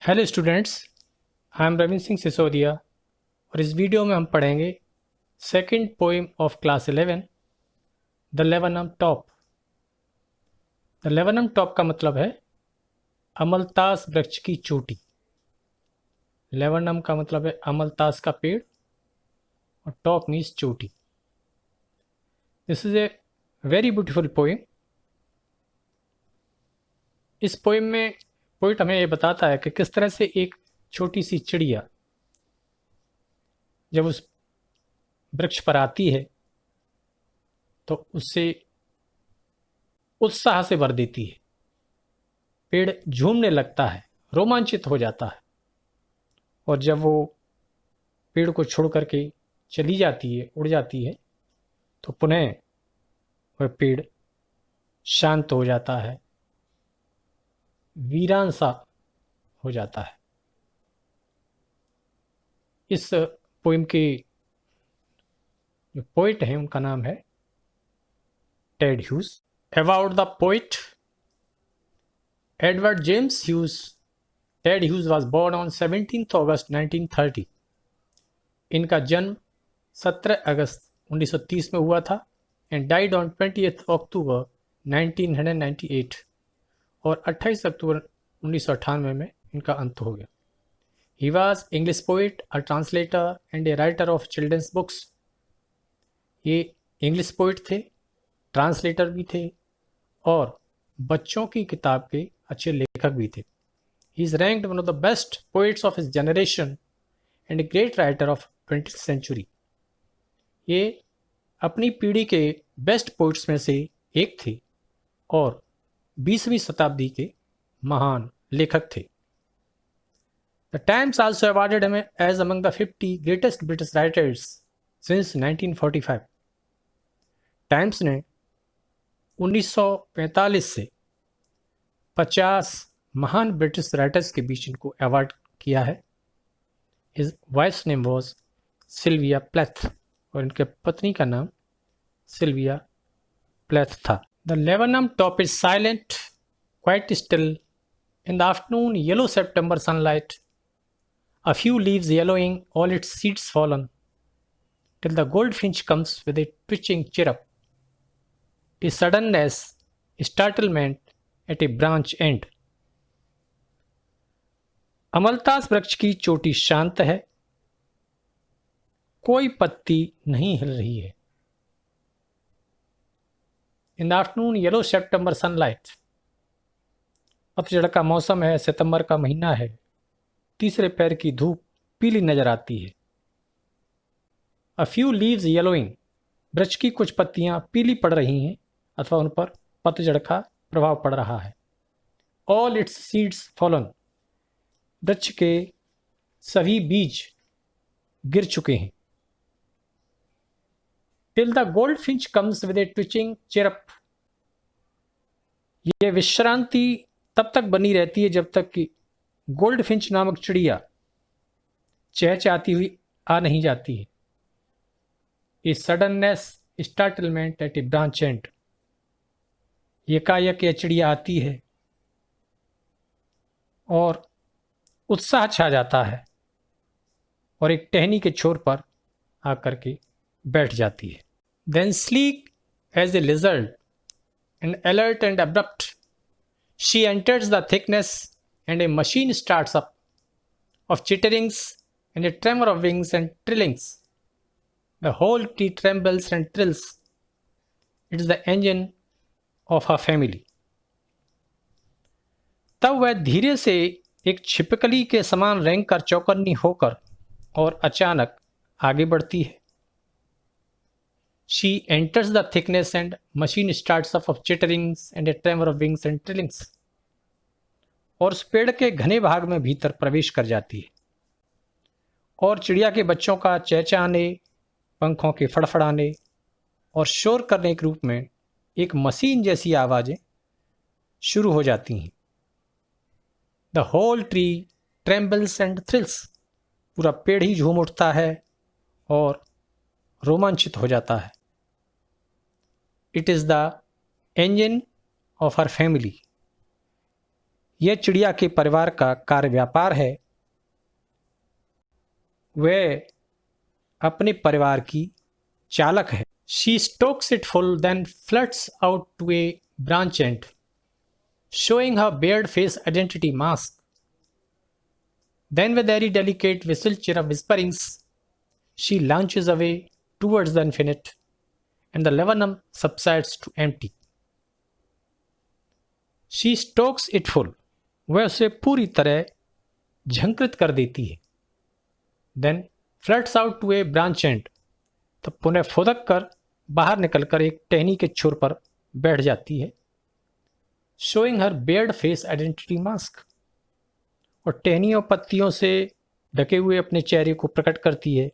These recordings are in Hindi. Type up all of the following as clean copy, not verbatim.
Hello students, I am Ravindra Singh Sisodia और इस वीडियो में हम पढ़ेंगे second poem of class 11 the laburnum top. The laburnum top का मतलब है अमलतास वृक्ष की चोटी। लेवनम का मतलब है अमलतास का पेड़ और टॉप मीन्स चोटी। This is a very beautiful poem. इस पोइम में पोइट हमें ये बताता है कि किस तरह से एक छोटी सी चिड़िया जब उस वृक्ष पर आती है तो उससे उत्साह से भर देती है। पेड़ झूमने लगता है, रोमांचित हो जाता है और जब वो पेड़ को छोड़ करके चली जाती है, उड़ जाती है, तो पुनः वह पेड़ शांत हो जाता है, वीरान सा हो जाता है। इस पोइम के जो पोइट हैं उनका नाम है Ted Hughes. About the poet Edward James Hughes. Ted Hughes was born on 17 August 1930। इनका जन्म 17 अगस्त 1930 में हुआ था एंड डाइड ऑन 20 अक्टूबर 1998 और 28 अक्टूबर 1998 में इनका अंत हो गया। He was English poet, a translator and a writer of children's books. ये इंग्लिश पोइट थे, ट्रांसलेटर भी थे और बच्चों की किताब के अच्छे लेखक भी थे। He is ranked one of the best poets of his generation and a great writer of 20th century. ये अपनी पीढ़ी के बेस्ट पोइट्स में से एक थे और 20वीं शताब्दी के महान लेखक थे। The Times also awarded him as among the 50 greatest British writers since 1945. Times ने 1945 से 50 महान ब्रिटिश राइटर्स के बीच इनको अवार्ड किया है। His wife's name was Sylvia Plath और इनके पत्नी का नाम सिल्विया प्लेथ था। The Lebanon top is silent, quite still. In the afternoon, yellow September sunlight. A few leaves yellowing, all its seeds fallen, till the goldfinch comes with a twitching chirrup, a suddenness, startlement at a branch end. अमलतास वृक्ष की चोटी शांत है, कोई पत्ती नहीं हिल रही है। In the afternoon yellow September sunlight. पतझड़ का मौसम है, सितंबर का महीना है, तीसरे पैर की धूप पीली नजर आती है। A few leaves yellowing. वृक्ष की कुछ पत्तियां पीली पड़ रही हैं अथवा उन पर पतझड़ का प्रभाव पड़ रहा है। All it's seeds fallen. वृक्ष के सभी बीज गिर चुके हैं। Till the gold Finch comes with A twitching chirp. यह विश्रांति तब तक बनी रहती है जब तक कि गोल्ड फिंच नामक चिड़िया चहचहाती हुई आ नहीं जाती है। A suddenness startlement at a branch end. एकाएक यह चिड़िया आती है और उत्साह छा जाता है और एक टहनी के छोर पर आकर के बैठ जाती है। Then sleek as a lizard and alert and abrupt she enters the thickness and a machine starts up of chitterings and a tremor of wings and trillings. The whole tree trembles and trills. It is the engine of her family. तब वह धीरे से एक छिपकली के समान रेंग कर चौकन्नी होकर और अचानक आगे बढ़ती है। She enters the thickness and machine starts up of chitterings and a tremor of wings and trillings. और उस पेड़ के घने भाग में भीतर प्रवेश कर जाती है और चिड़िया के बच्चों का चहचहाने, पंखों के फड़फड़ाने और शोर करने के रूप में एक मशीन जैसी आवाज़ें शुरू हो जाती हैं। The whole tree trembles and thrills. पूरा पेड़ ही झूम उठता है और रोमांचित हो जाता है। It is the engine of her family. यह चिड़िया के परिवार का कार्य व्यापार है। वह अपने परिवार की चालक है। She stokes it full, then flirts out to a branch end, showing her bared face identity mask. Then with very delicate whistle whisperings, she launches away towards the infinite, and the laburnum subsides to empty. She stokes it full. वह उसे पूरी तरह झंकृत कर देती है। Then flirts out to a branch end. तब पुनः फुदक कर बाहर निकलकर एक टहनी के छोर पर बैठ जाती है। Showing her bared face identity mask. और टहनियों पत्तियों से ढके हुए अपने चेहरे को प्रकट करती है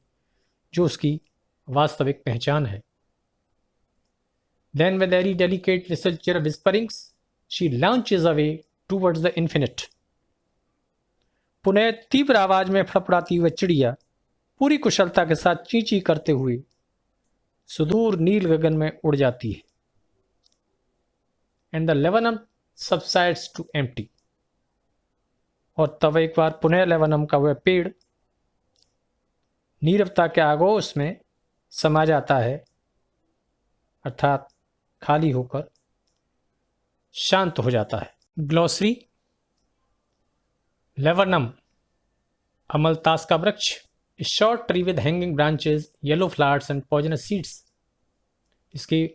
जो उसकी वास्तविक पहचान है। Then with very delicate whisperings, she launches away towards the infinite. पुनः तीव्र आवाज में फड़फड़ाती हुई चिड़िया पूरी कुशलता के साथ चींची करते हुए सुदूर नील गगन में उड़ जाती है। And the laburnum subsides to empty. और तब एक बार पुनः लेवनम का वह पेड़ नीरवता के आगोश में समा जाता है, अर्थात खाली होकर शांत हो जाता है। ग्लॉसरी। लेवनम, अमलतास का वृक्ष, a short tree with hanging branches, yellow flowers and poisonous seeds. इसके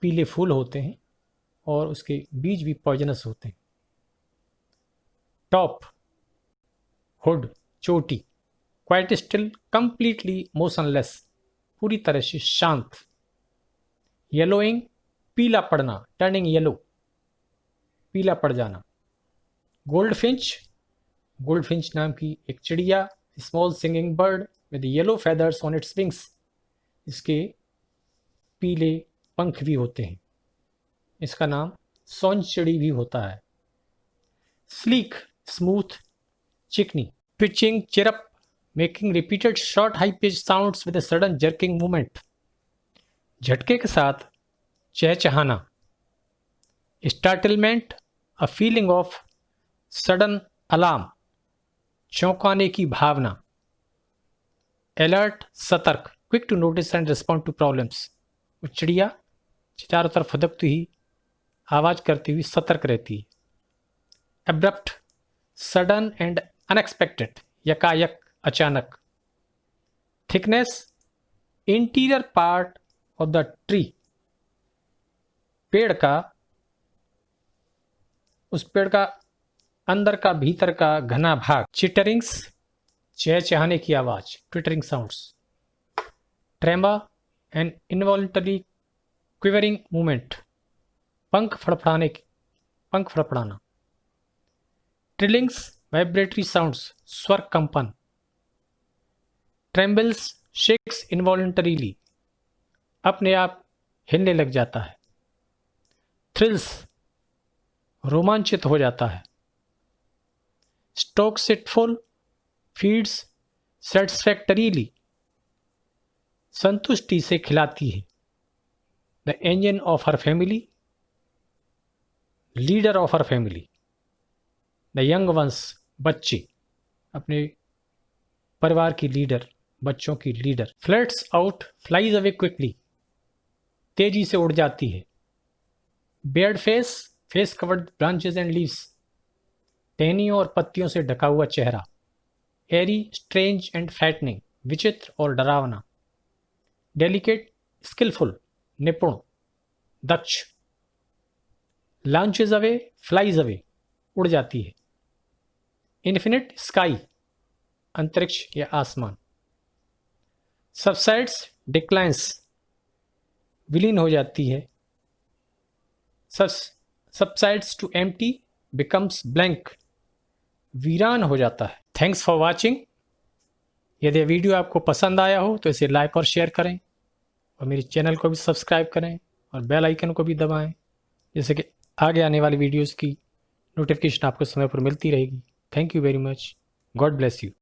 पीले फूल होते हैं और उसके बीज भी पॉइजनस होते हैं। टॉप, हुड, चोटी, क्वाइट स्टिल, कंप्लीटली मोशनलेस, पूरी तरह से शांत। येलोइंग, पीला पड़ना, टर्निंग येलो, पीला पड़ जाना। गोल्डफिंच, गोल्डफिंच नाम की एक चिड़िया, small singing bird with yellow feathers on its wings, इसके पीले पंख भी होते हैं। इसका नाम सौंज चिड़ी भी होता है। स्लीक, स्मूथ, चिकनी। Twitching, chirp, making repeated short high pitch sounds with a sudden jerking movement, झटके के साथ चहचहाना। Startlement, a feeling of sudden alarm, चौंकाने की भावना। अलर्ट, सतर्क, quick to notice and respond to problems. वो चिड़िया चारों तरफ फदकती ही आवाज करती हुई सतर्क रहती है। एब्रप्ट, सडन एंड अनएक्सपेक्टेड, यकायक, अचानक। Thickness, interior part of the tree, पेड़ का, उस पेड़ का अंदर का भीतर का घना भाग। चिटरिंग्स, चहचहाने की आवाज, twittering sounds. Tremor, an involuntary quivering movement, पंख फड़फड़ाना। ट्रिलिंग्स, वाइब्रेटरी साउंड्स, स्वर कंपन। ट्रेम्बल्स, शेक्स इनवॉल्टरीली, अपने आप हिलने लग जाता है। थ्रिल्स, रोमांचित हो जाता है। Stokes it full, feeds satisfactorily, संतुष्टि से खिलाती है। The engine of her family, leader of her family. The young ones, बच्चे, अपने परिवार की लीडर, बच्चों की leader. Flits out, flies away quickly, तेजी से उड़ जाती है। Bared face, face covered branches and leaves, टहनियों और पत्तियों से ढका हुआ चेहरा। एरी, स्ट्रेंज एंड फ्रैटनिंग, विचित्र और डरावना। डेलिकेट, स्किलफुल, निपुण, दक्ष। लॉन्चेज अवे, फ्लाइज अवे, उड़ जाती है। इन्फिनिट, स्काई, अंतरिक्ष या आसमान। सबसाइड्स, डिक्लाइंस, विलीन हो जाती है। Subsides to empty, becomes blank, वीरान हो जाता है। Thanks for watching. यदि वीडियो आपको पसंद आया हो तो इसे लाइक और शेयर करें और मेरे चैनल को भी सब्सक्राइब करें और बेल आइकन को भी दबाएं, जैसे कि आगे आने वाली वीडियोस की नोटिफिकेशन आपको समय पर मिलती रहेगी। Thank you very much. God bless you.